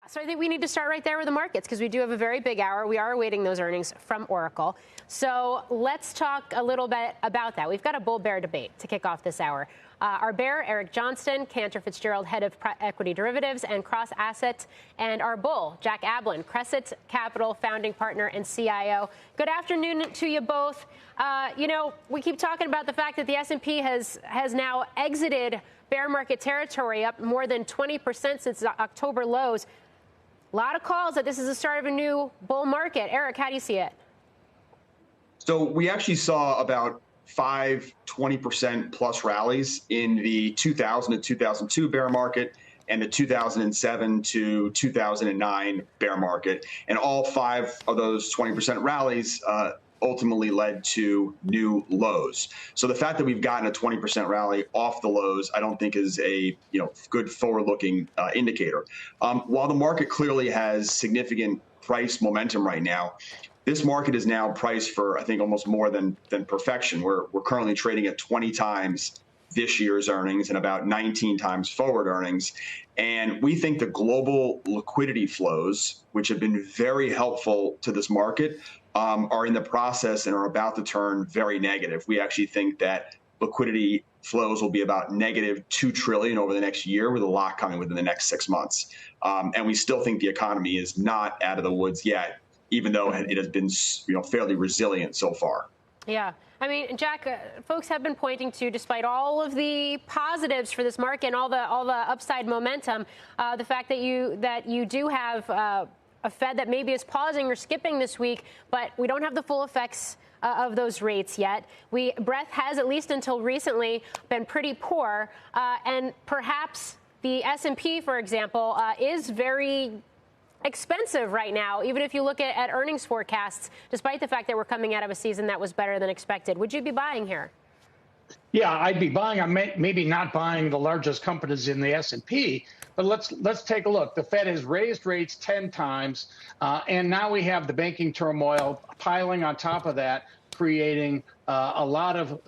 So I think we need to start right there with the markets because we do have a very big hour. We are awaiting those earnings from Oracle. So let's talk a little bit about that. We've got a bull-bear debate to kick off this hour. Our bear, Eric Johnston, Cantor Fitzgerald, head of equity derivatives and cross assets, and our bull, Jack Ablin, Cresset Capital founding partner and CIO. Good afternoon to you both. We keep talking about the fact that the S&P has now exited bear market territory, up more than 20% since October lows. A lot of calls that this is the start of a new bull market. Eric, how do you see it? So we actually saw about 20% plus rallies in the 2000 to 2002 bear market and the 2007 to 2009 bear market. And all 5 of those 20% rallies ultimately led to new lows. So the fact that we've gotten a 20% rally off the lows, I don't think is a good forward-looking indicator. While the market clearly has significant price momentum right now, this market is now priced for, I think, almost more than perfection. We're currently trading at 20 times this year's earnings and about 19 times forward earnings. And we think the global liquidity flows, which have been very helpful to this market, are in the process and are about to turn very negative. We actually think that liquidity flows will be about negative $2 trillion over the next year, with a lot coming within the next 6 months. And we still think the economy is not out of the woods yet, even though it has been fairly resilient so far. Yeah. I mean, Jack, folks have been pointing to, despite all of the positives for this market and all the upside momentum, the fact that you do have a Fed that maybe is pausing or skipping this week, but we don't have the full effects of those rates yet. Breadth has, at least until recently, been pretty poor, and perhaps the S&P, for example, is very expensive right now, even if you look at earnings forecasts, despite the fact that we're coming out of a season that was better than expected. Would you be buying here? Yeah, I'd be buying. I'm maybe not buying the largest companies in the S&P, but let's take a look. The Fed has raised rates 10 times, and now we have the banking turmoil piling on top of that, creating a lot of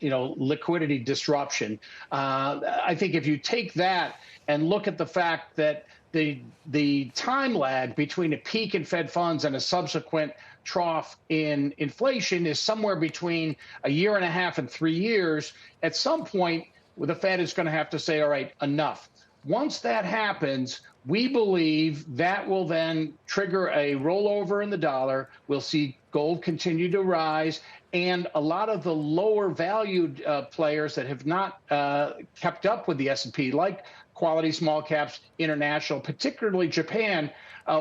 liquidity disruption. I think if you take that and look at the fact that the time lag between a peak in Fed funds and a subsequent trough in inflation is somewhere between 1.5 years and 3 years. At some point, the Fed is going to have to say, all right, enough. Once that happens, we believe that will then trigger a rollover in the dollar. We'll see gold continue to rise, and a lot of the lower valued players that have not kept up with the S&P, like quality small caps, international, particularly Japan,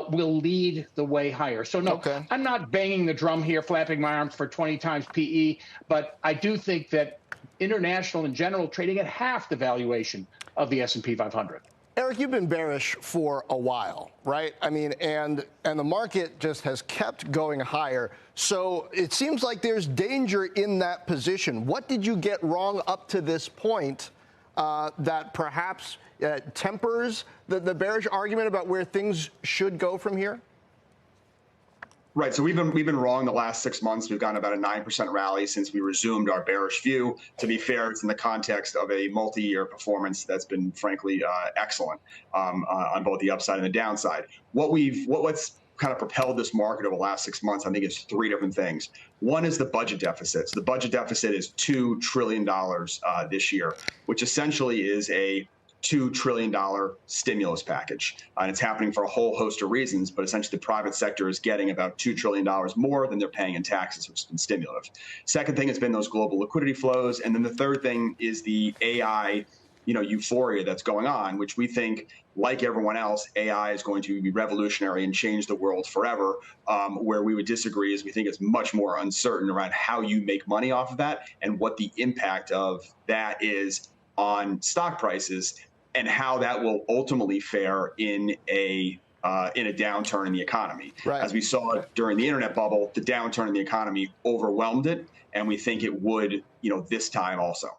will lead the way higher. So no, okay. I'm not banging the drum here, flapping my arms for 20 times PE, but I do think that international in general trading at half the valuation of the S&P 500. Eric, you've been bearish for a while, right? I mean, and the market just has kept going higher. So it seems like there's danger in that position. What did you get wrong up to this point that perhaps tempers the bearish argument about where things should go from here? Right. So we've been wrong the last 6 months. We've gotten about a 9% rally since we resumed our bearish view. To be fair, it's in the context of a multi-year performance that's been, frankly, excellent on both the upside and the downside. What's kind of propelled this market over the last 6 months, I think, is 3 different things. One is the budget deficit. So the budget deficit is $2 trillion this year, which essentially is a $2 trillion stimulus package. And it's happening for a whole host of reasons, but essentially the private sector is getting about $2 trillion more than they're paying in taxes, which has been stimulative. Second thing has been those global liquidity flows. And then the third thing is the AI euphoria that's going on, which we think, like everyone else, AI is going to be revolutionary and change the world forever. Where we would disagree is we think it's much more uncertain around how you make money off of that and what the impact of that is on stock prices and how that will ultimately fare in a downturn in the economy. Right. As we saw during the internet bubble, the downturn in the economy overwhelmed it, and we think it would, this time also.